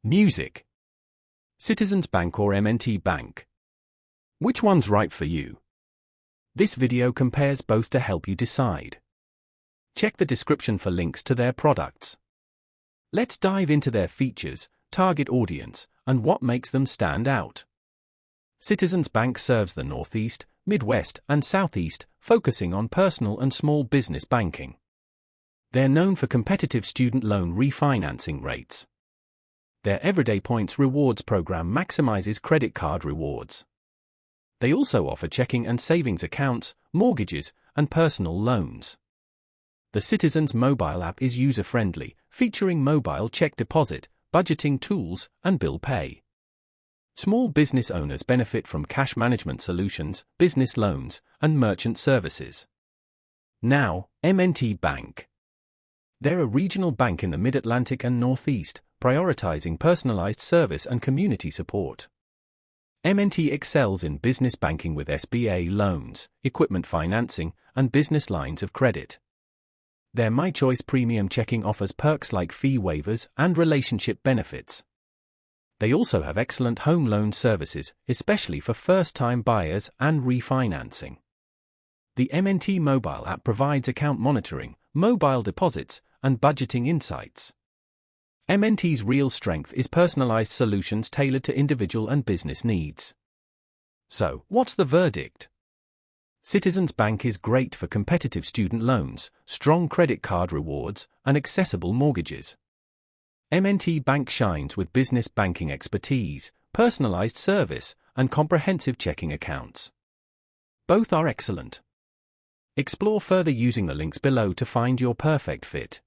Music. Citizens Bank or M&T Bank? Which one's right for you? This video compares both to help you decide. Check the description for links to their products. Let's dive into their features, target audience, and what makes them stand out. Citizens Bank serves the Northeast, Midwest, and Southeast, focusing on personal and small business banking. They're known for competitive student loan refinancing rates. Their Everyday Points rewards program maximizes credit card rewards. They also offer checking and savings accounts, mortgages, and personal loans. The Citizens mobile app is user-friendly, featuring mobile check deposit, budgeting tools, and bill pay. Small business owners benefit from cash management solutions, business loans, and merchant services. Now, M&T Bank. They're a regional bank in the Mid-Atlantic and Northeast, prioritizing personalized service and community support. M&T excels in business banking with SBA loans, equipment financing, and business lines of credit. Their My Choice Premium Checking offers perks like fee waivers and relationship benefits. They also have excellent home loan services, especially for first-time buyers and refinancing. The M&T mobile app provides account monitoring, mobile deposits, and budgeting insights. M&T's real strength is personalized solutions tailored to individual and business needs. So, what's the verdict? Citizens Bank is great for competitive student loans, strong credit card rewards, and accessible mortgages. M&T Bank shines with business banking expertise, personalized service, and comprehensive checking accounts. Both are excellent. Explore further using the links below to find your perfect fit.